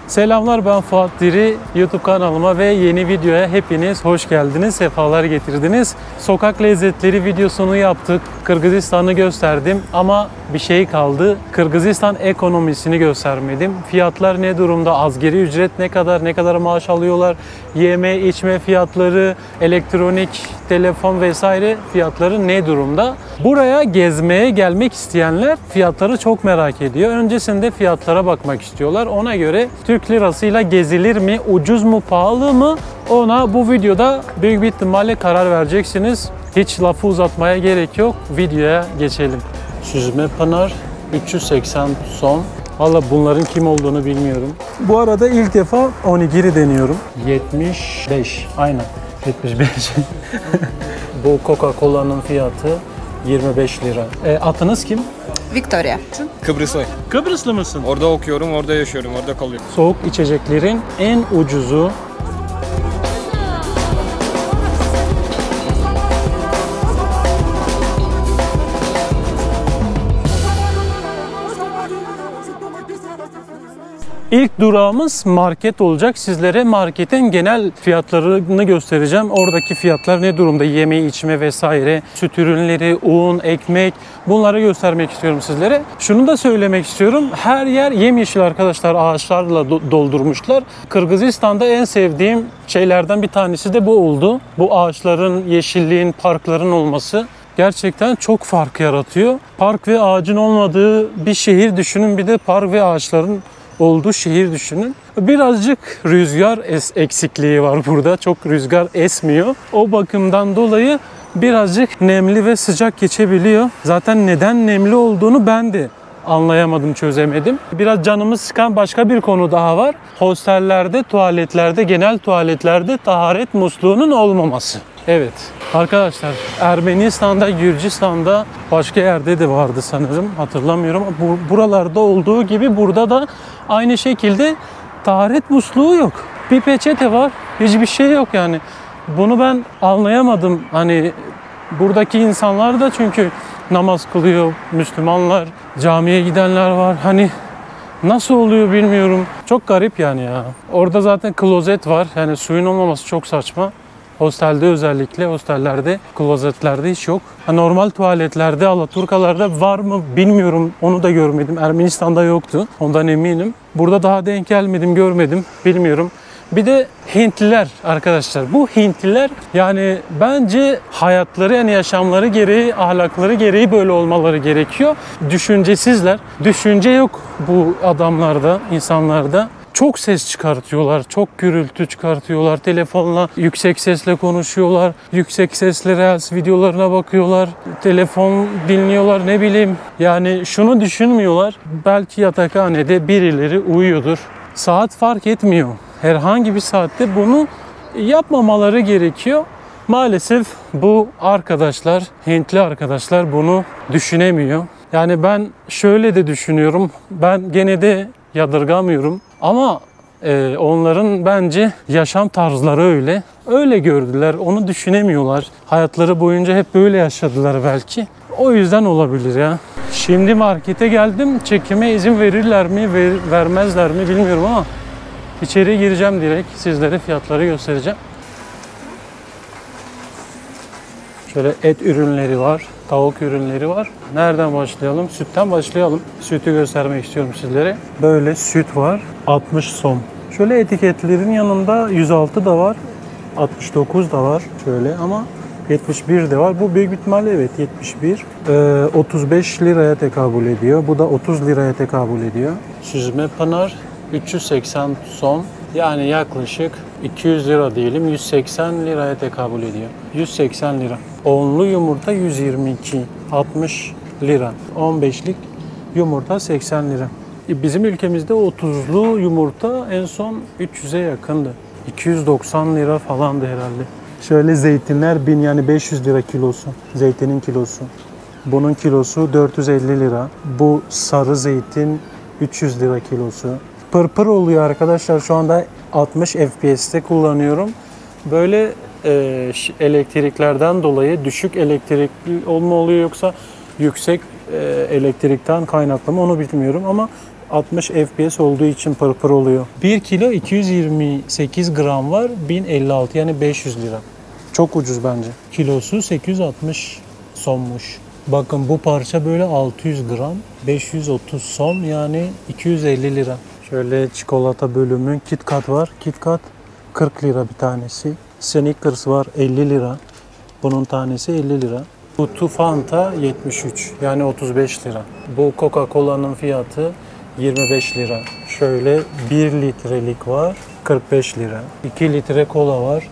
Selamlar, ben Fuat Diri. YouTube kanalıma ve yeni videoya hepiniz hoş geldiniz, sefalar getirdiniz. Sokak lezzetleri videosunu yaptık. Kırgızistan'ı gösterdim ama bir şey kaldı. Kırgızistan ekonomisini göstermedim. Fiyatlar ne durumda? Asgari ücret ne kadar maaş alıyorlar? Yeme içme fiyatları, elektronik, telefon vesaire fiyatları ne durumda? Buraya gezmeye gelmek isteyenler fiyatları çok merak ediyor. Öncesinde fiyatlara bakmak istiyorlar. Ona göre Türk lirasıyla gezilir mi? Ucuz mu? Pahalı mı? Ona bu videoda büyük bir ihtimalle karar vereceksiniz. Hiç lafı uzatmaya gerek yok. Videoya geçelim. Süzme Pınar 380 son. Valla bunların kim olduğunu bilmiyorum. Bu arada ilk defa onigiri deniyorum. 75. Aynen. 75. Bu Coca-Cola'nın fiyatı 25 lira. Atınız kim? Victoria. Kıbrıslı. Kıbrıslı mısın? Orada okuyorum, orada yaşıyorum, orada kalıyorum. Soğuk içeceklerin en ucuzu İlk durağımız market olacak. Sizlere marketin genel fiyatlarını göstereceğim. Oradaki fiyatlar ne durumda? Yeme, içme vesaire, süt ürünleri, un, ekmek, bunları göstermek istiyorum sizlere. Şunu da söylemek istiyorum. Her yer yemyeşil arkadaşlar. Ağaçlarla doldurmuşlar. Kırgızistan'da en sevdiğim şeylerden bir tanesi de bu oldu. Bu ağaçların, yeşilliğin, parkların olması gerçekten çok fark yaratıyor. Park ve ağacın olmadığı bir şehir düşünün, bir de park ve ağaçların olduğu şehir düşünün. Birazcık rüzgar eksikliği var burada. Çok rüzgar esmiyor. O bakımdan dolayı birazcık nemli ve sıcak geçebiliyor. Zaten neden nemli olduğunu ben de anlayamadım, çözemedim. Biraz canımı sıkan başka bir konu daha var. Hostellerde, tuvaletlerde, genel tuvaletlerde taharet musluğunun olmaması. Evet. Arkadaşlar, Ermenistan'da, Gürcistan'da, başka yerde de vardı sanırım, hatırlamıyorum. Buralarda olduğu gibi burada da aynı şekilde taharet musluğu yok. Bir peçete var, hiçbir şey yok yani. Bunu ben anlayamadım. Hani buradaki insanlar da çünkü namaz kılıyor, Müslümanlar, camiye gidenler var. Hani nasıl oluyor bilmiyorum. Çok garip yani ya. Orada zaten klozet var. Yani suyun olmaması çok saçma. Hostelde özellikle, hostellerde, klozetlerde hiç yok. Normal tuvaletlerde, alaturkalarda var mı bilmiyorum. Onu da görmedim. Ermenistan'da yoktu. Ondan eminim. Burada daha denk gelmedim, görmedim. Bilmiyorum. Bir de Hintliler arkadaşlar. Bu Hintliler yani bence hayatları, yani yaşamları gereği, ahlakları gereği böyle olmaları gerekiyor. Düşüncesizler. Düşünce yok bu adamlarda, insanlarda. Çok ses çıkartıyorlar, çok gürültü çıkartıyorlar, telefonla yüksek sesle konuşuyorlar, yüksek sesle Reels videolarına bakıyorlar, telefon dinliyorlar, ne bileyim. Yani şunu düşünmüyorlar, belki yatakhanede birileri uyuyordur. Saat fark etmiyor. Herhangi bir saatte bunu yapmamaları gerekiyor. Maalesef bu arkadaşlar, Hintli arkadaşlar bunu düşünemiyor. Yani ben şöyle de düşünüyorum, ben gene de yadırgamıyorum. Ama onların bence yaşam tarzları öyle. Öyle gördüler, onu düşünemiyorlar. Hayatları boyunca hep böyle yaşadılar belki. O yüzden olabilir ya. Şimdi markete geldim. Çekime izin verirler mi, vermezler mi bilmiyorum ama içeri gireceğim direkt. Sizlere fiyatları göstereceğim. Şöyle et ürünleri var, tavuk ürünleri var. Nereden başlayalım? Sütten başlayalım. Sütü göstermek istiyorum sizlere. Böyle süt var, 60 som. Şöyle etiketlerin yanında 106 da var, 69 da var şöyle ama 71 de var. Bu büyük ihtimalle evet 71. 35 liraya tekabül ediyor. Bu da 30 liraya tekabül ediyor. Süzme Pınar 380 som. Yani yaklaşık 200 lira diyelim, 180 liraya tekabül ediyor. 180 lira. Onlu yumurta 122, 60 lira. 15'lik yumurta 80 lira. Bizim ülkemizde 30'lu yumurta en son 300'e yakındı. 290 lira falandı herhalde. Şöyle zeytinler yani 500 lira kilosu. Zeytinin kilosu. Bunun kilosu 450 lira. Bu sarı zeytin 300 lira kilosu. Pırpır oluyor arkadaşlar. Şu anda 60 FPS'te kullanıyorum. Böyle elektriklerden dolayı düşük elektrikli olma oluyor yoksa yüksek elektrikten kaynaklı mı onu bilmiyorum ama 60 FPS olduğu için pırpır oluyor. 1 kilo 228 gram var. 1056 yani 500 lira. Çok ucuz bence. Kilosu 860 sommuş. Bakın bu parça böyle 600 gram. 530 som yani 250 lira. Şöyle çikolata bölümü. KitKat var. KitKat 40 lira bir tanesi. Snickers var 50 lira. Bunun tanesi 50 lira. Kutu Fanta 73 yani 35 lira. Bu Coca-Cola'nın fiyatı 25 lira. Şöyle 1 litrelik var 45 lira. 2 litre kola var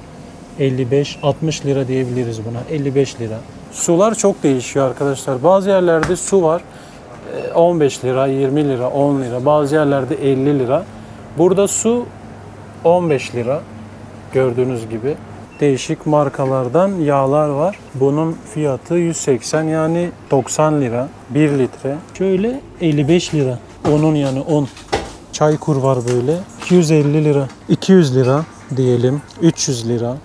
55-60 lira diyebiliriz buna. 55 lira. Sular çok değişiyor arkadaşlar. Bazı yerlerde su var 15 lira, 20 lira, 10 lira. Bazı yerlerde 50 lira. Burada su 15 lira. Gördüğünüz gibi. Değişik markalardan yağlar var. Bunun fiyatı 180 yani 90 lira. 1 litre. Şöyle 55 lira. Onun yani 10. Çaykur var böyle. 250 lira. 200 lira diyelim. 300 lira.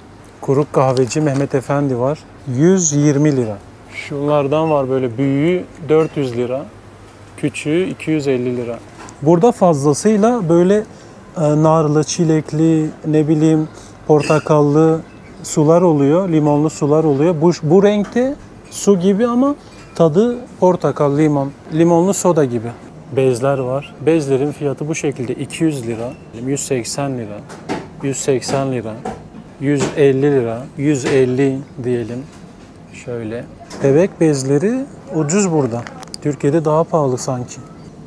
Kuru kahveci Mehmet Efendi var. 120 lira. Şunlardan var böyle büyüğü 400 lira. Küçüğü 250 lira. Burada fazlasıyla böyle narlı, çilekli, ne bileyim portakallı sular oluyor. Limonlu sular oluyor. Bu renkte su gibi ama tadı portakal, limon. Limonlu soda gibi. Bezler var. Bezlerin fiyatı bu şekilde 200 lira, 180 lira, 180 lira, 150 lira, 150 diyelim. Şöyle. Bebek bezleri ucuz burada. Türkiye'de daha pahalı sanki.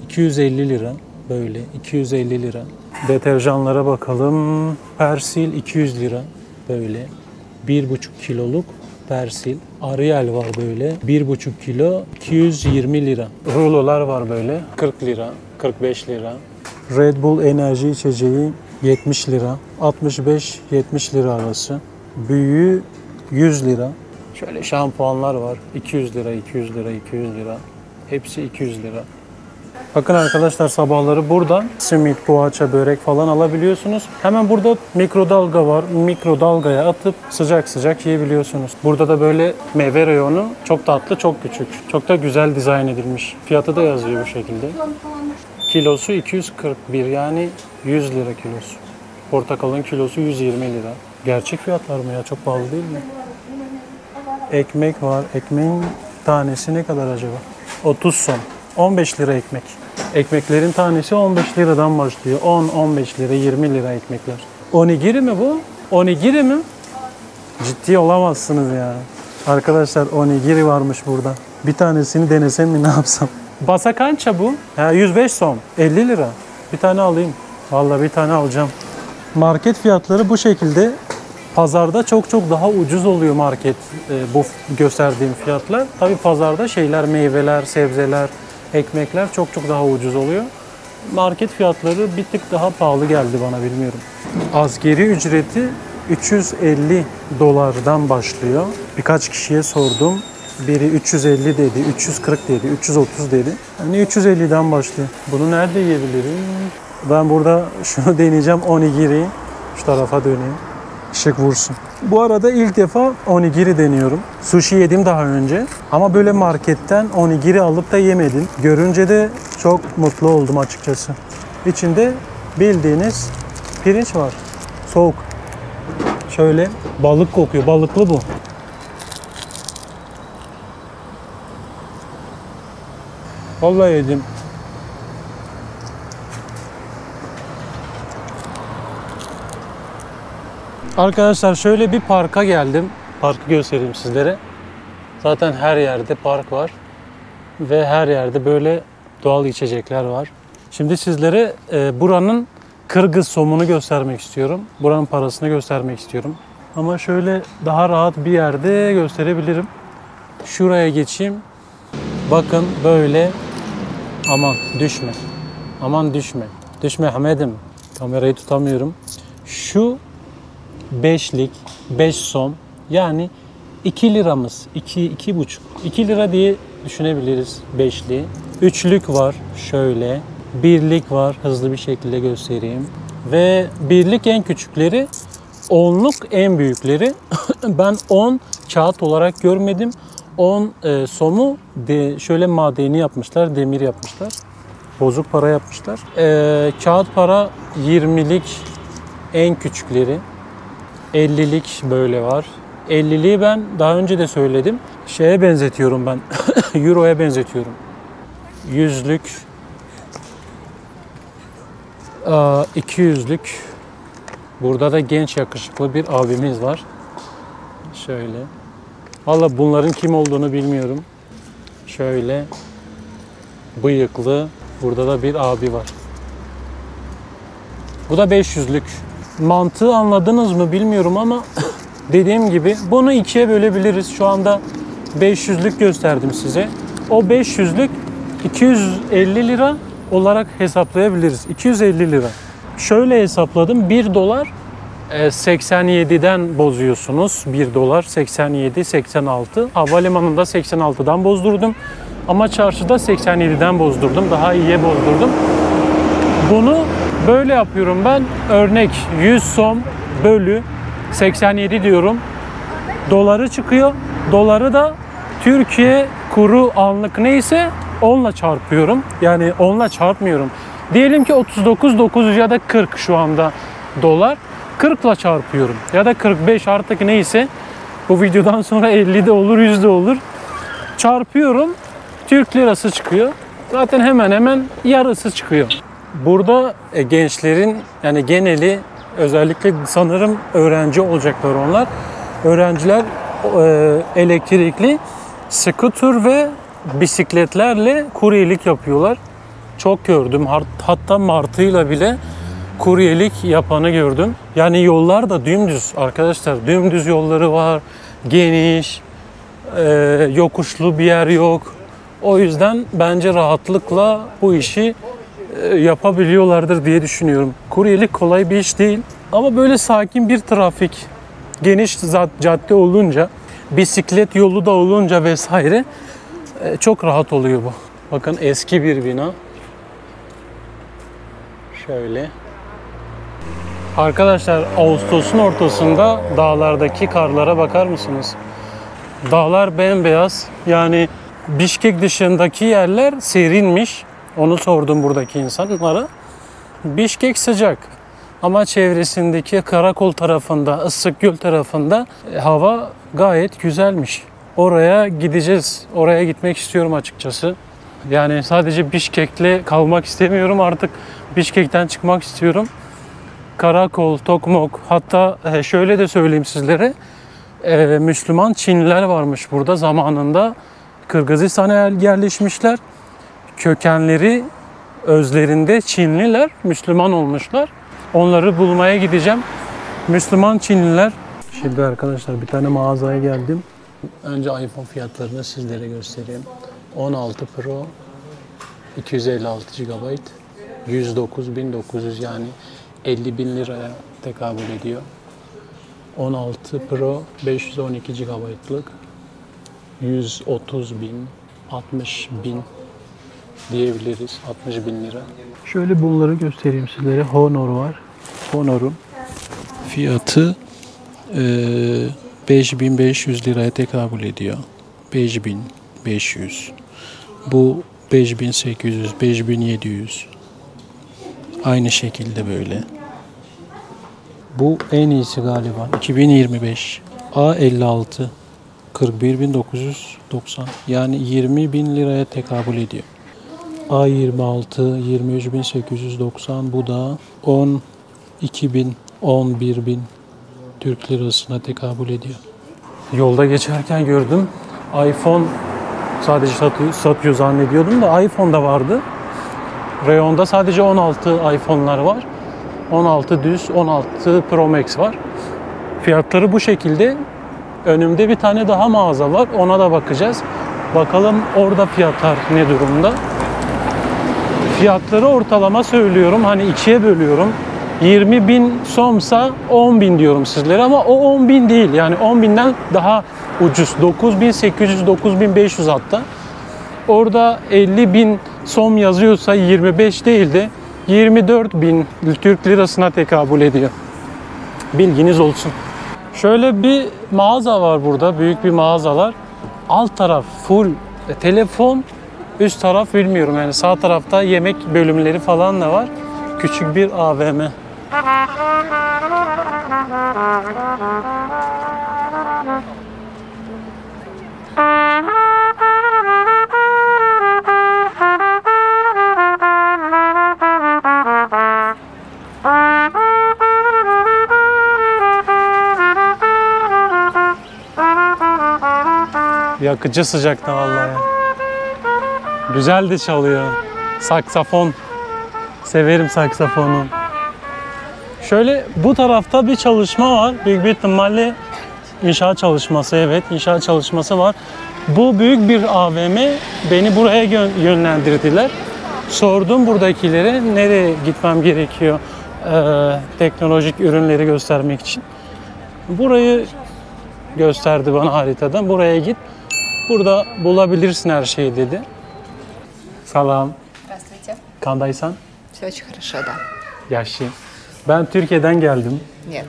250 lira böyle 250 lira. Deterjanlara bakalım. Persil 200 lira böyle. 1,5 kiloluk Persil. Ariel var böyle. 1,5 kilo 220 lira. Rulolar var böyle. 40 lira, 45 lira. Red Bull enerji içeceği 70 lira. 65-70 lira arası. Büyüğü 100 lira. Şöyle şampuanlar var. 200 lira, 200 lira, 200 lira. Hepsi 200 lira. Bakın arkadaşlar sabahları buradan simit, poğaça, börek falan alabiliyorsunuz. Hemen burada mikrodalga var. Mikrodalgaya atıp sıcak sıcak yiyebiliyorsunuz. Burada da böyle meyve reyonu çok tatlı, çok küçük. Çok da güzel dizayn edilmiş. Fiyatı da yazıyor bu şekilde. Kilosu 241 yani 100 lira kilosu. Portakalın kilosu 120 lira. Gerçek fiyatlar mı ya? Çok pahalı değil mi? Ekmek var. Ekmeğin tanesi ne kadar acaba? 30 son. 15 lira ekmek. Ekmeklerin tanesi 15 liradan başlıyor. 10, 15 lira, 20 lira ekmekler. Onigiri mi bu? Onigiri mi? Ciddi olamazsınız ya. Arkadaşlar onigiri varmış burada. Bir tanesini denesem mi ne yapsam? Basakança bu. 105 son. 50 lira. Bir tane alayım. Vallahi bir tane alacağım. Market fiyatları bu şekilde. Pazarda çok daha ucuz oluyor market bu gösterdiğim fiyatlar. Tabii pazarda şeyler, meyveler, sebzeler, ekmekler çok daha ucuz oluyor. Market fiyatları bir tık daha pahalı geldi bana, bilmiyorum. Asgari ücreti 350 dolardan başlıyor. Birkaç kişiye sordum. Biri 350 dedi, 340 dedi, 330 dedi. Yani 350'den başlıyor. Bunu nerede yiyebilirim? Ben burada şunu deneyeceğim, onigiri. Şu tarafa döneyim. Işık vursun. Bu arada ilk defa onigiri deniyorum. Sushi yedim daha önce. Ama böyle marketten onigiri alıp da yemedim. Görünce de çok mutlu oldum açıkçası. İçinde bildiğiniz pirinç var. Soğuk. Şöyle balık kokuyor. Balıklı bu. Vallahi yedim. Arkadaşlar şöyle bir parka geldim. Parkı göstereyim sizlere. Zaten her yerde park var. Ve her yerde böyle doğal içecekler var. Şimdi sizlere buranın Kırgız somunu göstermek istiyorum. Buranın parasını göstermek istiyorum. Ama şöyle daha rahat bir yerde gösterebilirim. Şuraya geçeyim. Bakın böyle. Aman düşme. Aman düşme. Düşme Ahmet'im. Kamerayı tutamıyorum. Şu 5'lik 5 som yani 2 liramız 2,5 2 lira diye düşünebiliriz 5'li. 3'lük var şöyle. 1'lik var, hızlı bir şekilde göstereyim. Ve 1'lik en küçükleri, 10'luk en büyükleri. Ben 10 kağıt olarak görmedim. 10 somu şöyle madeni yapmışlar, demir yapmışlar. Bozuk para yapmışlar. Kağıt para 20'lik en küçükleri. 50'lik böyle var. 50'liği ben daha önce de söyledim. Şeye benzetiyorum ben. Euro'ya benzetiyorum. 100'lük, 200'lük. Burada da genç yakışıklı bir abimiz var. Şöyle. Valla bunların kim olduğunu bilmiyorum. Şöyle bıyıklı. Burada da bir abi var. Bu da 500'lük. Mantığı anladınız mı bilmiyorum ama dediğim gibi bunu ikiye bölebiliriz. Şu anda 500'lük gösterdim size. O 500'lük 250 lira olarak hesaplayabiliriz. 250 lira. Şöyle hesapladım. 1 dolar 87'den bozuyorsunuz. 1 dolar 87, 86. Havalimanında 86'dan bozdurdum. Ama çarşıda 87'den bozdurdum. Daha iyiye bozdurdum. Bunu böyle yapıyorum ben. Örnek 100 som bölü 87 diyorum. Doları çıkıyor. Doları da Türkiye kuru anlık neyse onunla çarpıyorum. Yani onunla çarpmıyorum. Diyelim ki 39.9 ya da 40 şu anda dolar. 40 ile çarpıyorum. Ya da 45 artık neyse. Bu videodan sonra 50 de olur, 100 de olur. Çarpıyorum. Türk lirası çıkıyor. Zaten hemen hemen yarısı çıkıyor. Burada gençlerin yani geneli özellikle sanırım öğrenci olacaklar onlar. Öğrenciler elektrikli scooter ve bisikletlerle kuryelik yapıyorlar. Çok gördüm. Hatta martıyla bile kuryelik yapanı gördüm. Yani yollar da dümdüz arkadaşlar. Dümdüz yolları var. Geniş. Yokuşlu bir yer yok. O yüzden bence rahatlıkla bu işi yapabiliyorlardır diye düşünüyorum. Kuryelik kolay bir iş değil. Ama böyle sakin bir trafik, geniş cadde olunca, bisiklet yolu da olunca vesaire çok rahat oluyor bu. Bakın eski bir bina. Şöyle. Arkadaşlar Ağustos'un ortasında dağlardaki karlara bakar mısınız? Dağlar bembeyaz. Yani Bişkek dışındaki yerler serinmiş. Onu sordum buradaki insanlara. Bişkek sıcak. Ama çevresindeki Karakol tarafında, Issıkgöl tarafında hava gayet güzelmiş. Oraya gideceğiz. Oraya gitmek istiyorum açıkçası. Yani sadece Bişkek'le kalmak istemiyorum. Artık Bişkek'ten çıkmak istiyorum. Karakol, Tokmok, hatta şöyle de söyleyeyim sizlere. Müslüman Çinliler varmış burada zamanında. Kırgızistan'a yerleşmişler. Kökenleri özlerinde Çinliler, Müslüman olmuşlar. Onları bulmaya gideceğim. Müslüman Çinliler. Şimdi arkadaşlar bir tane mağazaya geldim. Önce iPhone fiyatlarını sizlere göstereyim. 16 Pro 256 GB 109.900 yani 50.000 liraya tekabül ediyor. 16 Pro 512 GB'lık 130.000 60.000 diyebiliriz. 60.000 lira. Şöyle bunları göstereyim sizlere. Honor var. Honor'un fiyatı 5.500 liraya tekabül ediyor. 5.500. Bu 5.800, 5.700. Aynı şekilde böyle. Bu en iyisi galiba. 2025. A56. 41.990. Yani 20.000 liraya tekabül ediyor. A26 23.890. Bu da 12.000, 11.000 Türk lirasına tekabül ediyor. Yolda geçerken gördüm. iPhone sadece satıyor zannediyordum da iPhone da vardı. Reyonda sadece 16 iPhone'lar var. 16 düz, 16 Pro Max var. Fiyatları bu şekilde. Önümde bir tane daha mağaza var. Ona da bakacağız. Bakalım orada fiyatlar ne durumda. Fiyatları ortalama söylüyorum. Hani ikiye bölüyorum. 20.000 somsa 10.000 diyorum sizlere ama o 10.000 değil. Yani 10.000'den daha ucuz. 9.800, 9.500 hatta. Orada 50.000 som yazıyorsa 25 değil de 24.000 Türk lirasına tekabül ediyor. Bilginiz olsun. Şöyle bir mağaza var burada. Büyük bir mağazalar. Alt taraf full telefon Üst taraf bilmiyorum yani, sağ tarafta yemek bölümleri falan da var. Küçük bir AVM. Yakıcı sıcakta vallahi. Güzel de çalıyor. Saksafon. Severim saksafonu. Şöyle bu tarafta bir çalışma var. Büyük bir ihtimalle inşaat çalışması, evet inşaat çalışması var. Bu büyük bir AVM, beni buraya yönlendirdiler. Sordum buradakilere nereye gitmem gerekiyor teknolojik ürünleri göstermek için. Burayı gösterdi bana haritadan. Buraya git. Burada bulabilirsin her şeyi dedi. Salam. Здравствуйте. Kandaysan? Все очень хорошо, да. Yaşlı. Ben Türkiye'den geldim. Нет.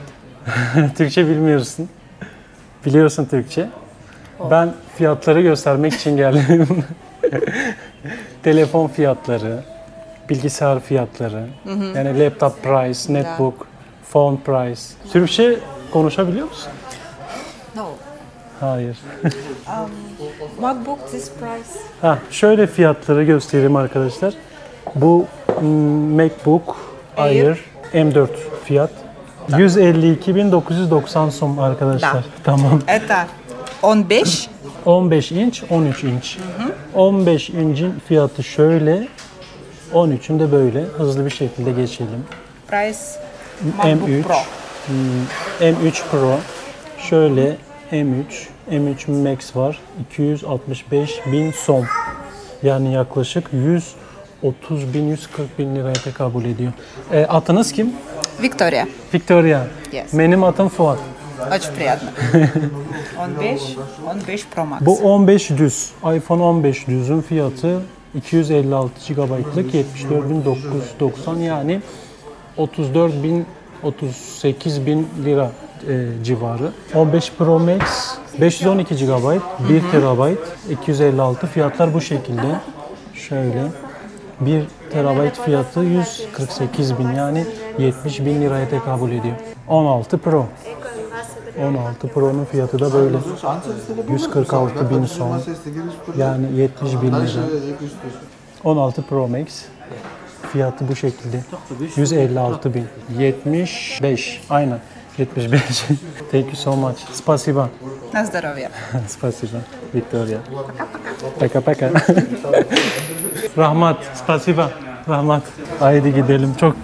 Türkçe bilmiyorsun. Biliyorsun Türkçe. Ben fiyatları göstermek için geldim. Telefon fiyatları, bilgisayar fiyatları, yani laptop price, netbook, phone price. Türkçe konuşabiliyor musun? No. Hayır. MacBook this price. Şöyle fiyatları göstereyim arkadaşlar. Bu MacBook Air M4 fiyat. 152.990 som arkadaşlar. Da. Tamam. Это 15. 15 inç, 13 inç. 15 incin fiyatı şöyle, 13'ün de böyle. Hızlı bir şekilde geçelim. Price MacBook M3, Pro. M3 Pro, şöyle M3 Max var. 265.000 som. Yani yaklaşık 130.000-140.000 liraya tekabül ediyor. Adınız kim? Victoria. Victoria. Yes. Benim adım Fuat. Очень приятно. 15 Pro Max. Bu 15 düz. iPhone 15 düzün fiyatı 256 GB'lık 74.990, yani 34.000-38.000 lira civarı. 15 Pro Max 512 GB, 1 TB, 256, fiyatlar bu şekilde. Şöyle 1 TB fiyatı 148.000, yani 70.000 liraya tekabül ediyor. 16 Pro. 16 Pro'nun fiyatı da böyle. 146.000 son. Yani 70.000 lira. 16 Pro Max. Fiyatı bu şekilde. 156.000. 75. Aynen. 75. Thank you so much. Spasiba. На здоровье. Spasiba. Victoria. Paka paka. Rahmat. Spasiba. Rahmat. Haydi gidelim. Çok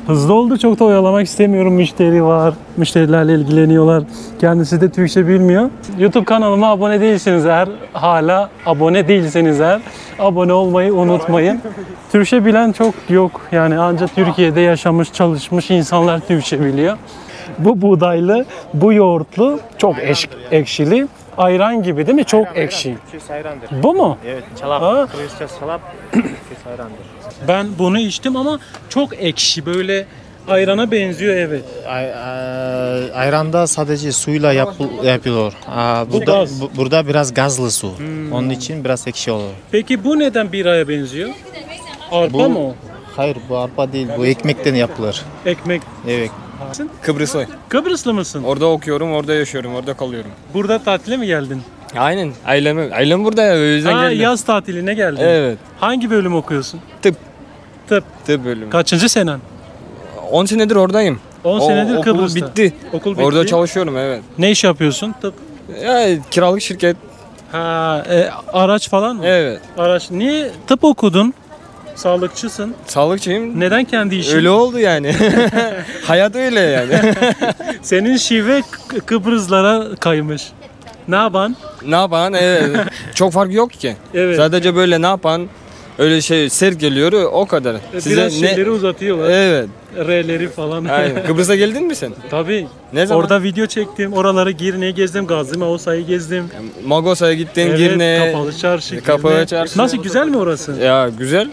hızlı oldu. Çok da oyalamak istemiyorum. Müşteri var. Müşterilerle ilgileniyorlar. Kendisi de Türkçe bilmiyor. YouTube kanalıma abone değilseniz eğer, hala abone değilseniz eğer, abone olmayı unutmayın. Türkçe bilen çok yok. Yani ancak Türkiye'de yaşamış, çalışmış insanlar Türkçe biliyor. Bu buğdaylı, bu yoğurtlu, çok ekşili. Ayran gibi değil mi? Çok ekşi. Türkçesi ayrandır. Bu mu? Evet, çalap. Türkçesi çalap, Türkçesi ayrandır. Ben bunu içtim ama çok ekşi, böyle ayrana benziyor, evet. Ayranda sadece suyla yapılıyor. Burada biraz gazlı su. Onun için biraz ekşi olur. Peki bu neden biraya benziyor? Arpa mı o? Hayır, bu arpa değil. Bu ekmekten yapılır. Ekmek. Evet. Kıbrıslı. Kıbrıslı mısın? Orada okuyorum, orada yaşıyorum, orada kalıyorum. Burada tatile mi geldin? Aynen. Ailem burada ya, o yüzden geldim. Yaz tatiline geldin. Evet. Hangi bölüm okuyorsun? Tıp. Tıp. Tıp bölümü. Kaçıncı senen? 10 senedir oradayım. 10 senedir okul Kıbrıs'ta. bitti. Okul bitti. Orada çalışıyorum, evet. Ne iş yapıyorsun? Tıp. Ya kiralık şirket. Araç falan mı? Evet. Araç. Niye tıp okudun? Sağlıkçısın. Sağlıkçıyım. Neden kendi işin? Öyle oldu yani. Hayat öyle yani. Senin şive Kıbrıslara kaymış. Ne yapan? Ne yapan? Evet. Çok fark yok ki. Evet. Sadece böyle ne yapan? Öyle şey sert geliyor, o kadar. Biraz şeyleri uzatıyorlar. Evet. R'leri falan. Aynen. Kıbrıs'a geldin mi sen? Tabii. Ne zaman? Orada video çektim. Oraları Girne'yi gezdim. Gazi Mausa'yı gezdim. Magosa'ya gittin, Evet, Girne. Kapalı Çarşı. Kapalı Girne. Çarşı. Nasıl, güzel mi orası? Ya güzel.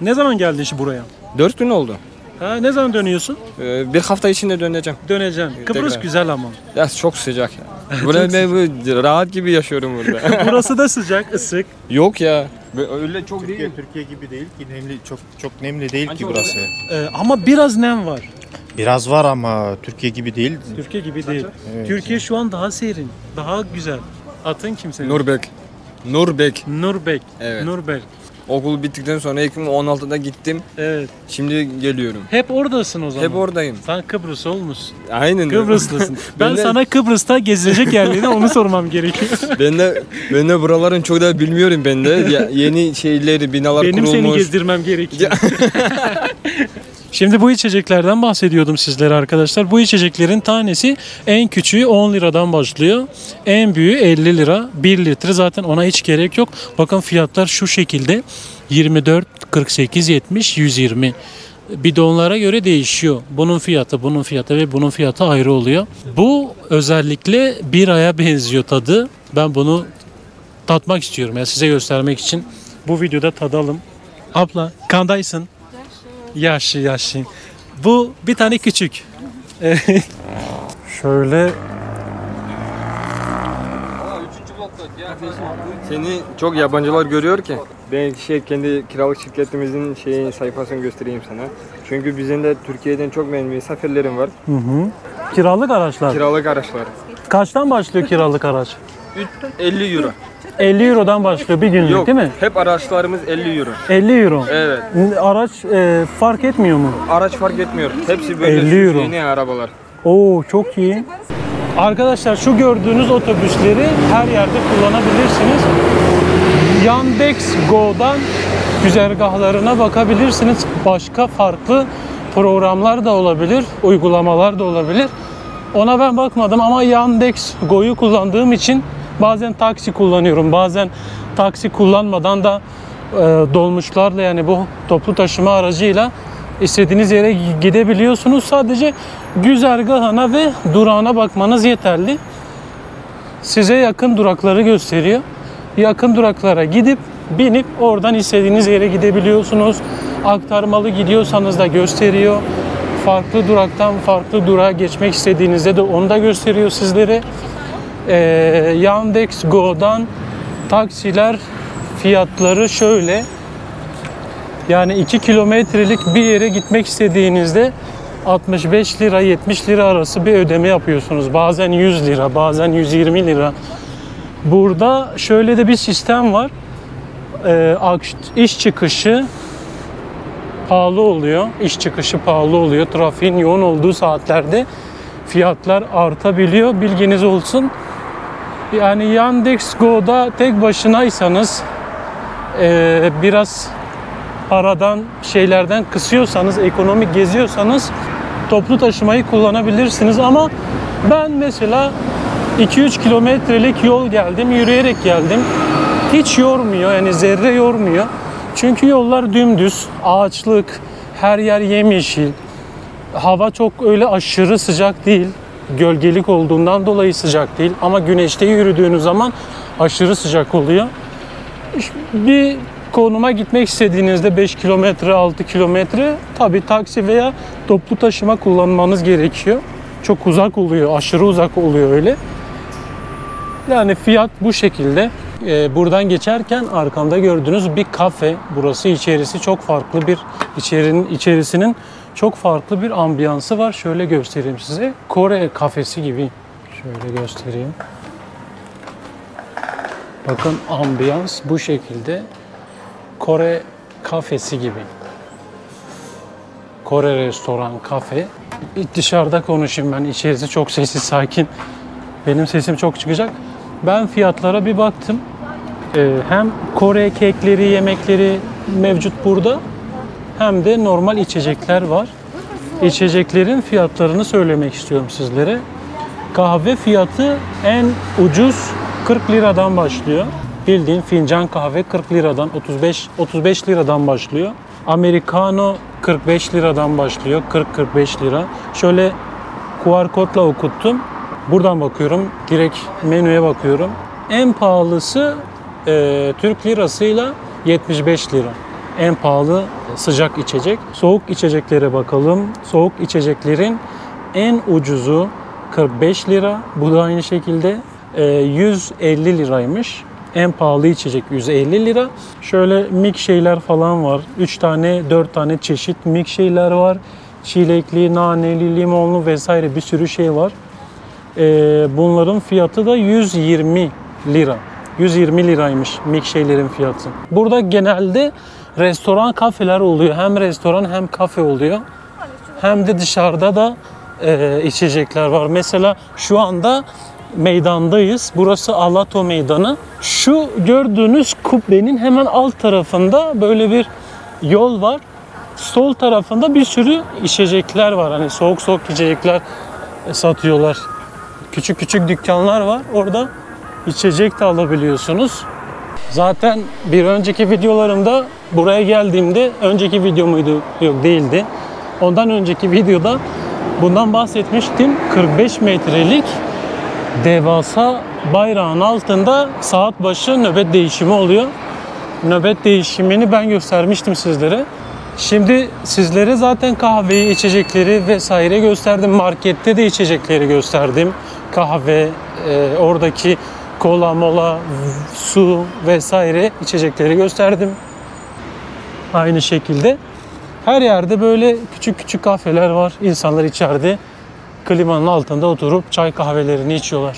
Ne zaman geldin şimdi buraya? 4 gün oldu. Ne zaman dönüyorsun? Bir hafta içinde döneceğim. Döneceğim. Kıbrıs Tekrar. güzel ama. Ya çok sıcak ya. Burada ben rahat gibi yaşıyorum burada. Burası da sıcak, ısık. Yok ya. Öyle çok değil. Türkiye gibi değil ki, nemli, çok nemli değil ki çok burası. Ama biraz nem var. Biraz var ama Türkiye gibi değil. Türkiye gibi değil. Evet. Türkiye şu an daha serin, daha güzel. Atın kimsenin? Nurbek. Nurbek. Evet. Nurbek. Okul bittikten sonra 2016'da gittim. Evet. Şimdi geliyorum. Hep oradasın o zaman. Hep oradayım. Sen Kıbrıs olmuşsun. Aynen. Kıbrıslısın. ben Ben de- sana Kıbrıs'ta gezilecek yerleri onu sormam gerekiyor. Ben de buraların çok da bilmiyorum ben de. Yeni şeyleri, binalar Benim kurulmuş. seni gezdirmem gerekiyor. Şimdi bu içeceklerden bahsediyordum sizlere arkadaşlar. Bu içeceklerin tanesi en küçüğü 10 liradan başlıyor. En büyüğü 50 lira. 1 litre zaten ona hiç gerek yok. Bakın fiyatlar şu şekilde. 24, 48, 70, 120. Bidonlara göre değişiyor. Bunun fiyatı ve bunun fiyatı ayrı oluyor. Bu özellikle biraya benziyor tadı. Ben bunu tatmak istiyorum ya size göstermek için. Bu videoda tadalım. Abla, kandaysın. Yaşı. Bu bir tane küçük. Şöyle Seni çok yabancılar görüyor ki. Ben kendi kiralık şirketimizin sayfasını göstereyim sana. Çünkü bizim de Türkiye'den çok misafirlerim var. kiralık araçlar. Kiralık araçlar. Kaçtan başlıyor kiralık araç? 50 euro. 50 Euro'dan başlıyor bir günlük Yok, değil mi? hep araçlarımız 50 euro. 50 Euro. Evet. Araç fark etmiyor mu? Araç fark etmiyor. Hepsi böyle 50 euro. yeni arabalar. Oo çok iyi. Arkadaşlar şu gördüğünüz otobüsleri her yerde kullanabilirsiniz. Yandex Go'dan güzergahlarına bakabilirsiniz. Başka farklı programlar da olabilir, uygulamalar da olabilir. Ona ben bakmadım ama Yandex Go'yu kullandığım için bazen taksi kullanıyorum. Bazen taksi kullanmadan da dolmuşlarla yani bu toplu taşıma aracıyla istediğiniz yere gidebiliyorsunuz. Sadece güzergahına ve durağına bakmanız yeterli. Size yakın durakları gösteriyor. Yakın duraklara gidip binip oradan istediğiniz yere gidebiliyorsunuz. Aktarmalı gidiyorsanız da gösteriyor. Farklı duraktan farklı durağa geçmek istediğinizde de onu da gösteriyor sizlere. Yandex Go'dan taksiler fiyatları şöyle. Yani 2 kilometrelik bir yere gitmek istediğinizde 65 lira 70 lira arası bir ödeme yapıyorsunuz. Bazen 100 lira, bazen 120 lira. Burada şöyle de bir sistem var. İş çıkışı pahalı oluyor. İş çıkışı pahalı oluyor. Trafiğin yoğun olduğu saatlerde fiyatlar artabiliyor. Bilginiz olsun. Yani Yandex Go'da tek başınaysanız biraz aradan şeylerden kısıyorsanız, ekonomik geziyorsanız toplu taşımayı kullanabilirsiniz. Ama ben mesela 2-3 kilometrelik yol geldim, yürüyerek geldim. Hiç yormuyor, yani zerre yormuyor. Çünkü yollar dümdüz, ağaçlık, her yer yemyeşil. Hava çok öyle aşırı sıcak değil. Gölgelik olduğundan dolayı sıcak değil. Ama güneşte yürüdüğünüz zaman aşırı sıcak oluyor. Bir konuma gitmek istediğinizde 5 kilometre, 6 kilometre tabii taksi veya toplu taşıma kullanmanız gerekiyor. Çok uzak oluyor, aşırı uzak oluyor öyle. Yani fiyat bu şekilde. Buradan geçerken arkamda gördüğünüz bir kafe. Burası içerisi çok farklı bir içerisinin çok farklı bir ambiyansı var. Şöyle göstereyim size. Kore kafesi gibi. Şöyle göstereyim. Bakın ambiyans bu şekilde. Kore kafesi gibi. Kore restoran, kafe. Dışarıda konuşayım ben. İçerisi çok sessiz, sakin. Benim sesim çok çıkacak. Ben fiyatlara bir baktım. Hem Kore kekleri, yemekleri mevcut burada. Hem de normal içecekler var. İçeceklerin fiyatlarını söylemek istiyorum sizlere. Kahve fiyatı en ucuz 40 liradan başlıyor. Bildiğin fincan kahve 40 liradan 35 liradan başlıyor. Americano 45 liradan başlıyor. 40-45 lira. Şöyle QR kodla okuttum. Buradan bakıyorum. Direkt menüye bakıyorum. En pahalısı Türk lirasıyla 75 lira. En pahalı sıcak içecek. Soğuk içeceklere bakalım. Soğuk içeceklerin en ucuzu 45 lira. Bu da aynı şekilde 150 liraymış. En pahalı içecek 150 lira. Şöyle milkshake'ler falan var. 3 tane 4 tane çeşit milkshake'ler var. Çilekli, naneli, limonlu vesaire bir sürü şey var. Bunların fiyatı da 120 lira. 120 liraymış milkshake'lerin fiyatı. Burada genelde restoran, kafeler oluyor. Hem restoran hem kafe oluyor. Hem de dışarıda da içecekler var. Mesela şu anda meydandayız. Burası Alato Meydanı. Şu gördüğünüz kubbenin hemen alt tarafında böyle bir yol var. Sol tarafında bir sürü içecekler var. Hani soğuk soğuk içecekler satıyorlar. Küçük küçük dükkanlar var. Orada içecek de alabiliyorsunuz. Zaten bir önceki videolarımda buraya geldiğimde, önceki video muydu? Yok, değildi. Ondan önceki videoda bundan bahsetmiştim. 45 metrelik devasa bayrağın altında saat başı nöbet değişimi oluyor. Nöbet değişimini ben göstermiştim sizlere. Şimdi sizlere zaten kahveyi, içecekleri vesaire gösterdim. Markette de içecekleri gösterdim. Kahve, oradaki kola, mola, su vesaire içecekleri gösterdim. Aynı şekilde her yerde böyle küçük küçük kafeler var. İnsanlar içeride klimanın altında oturup çay kahvelerini içiyorlar.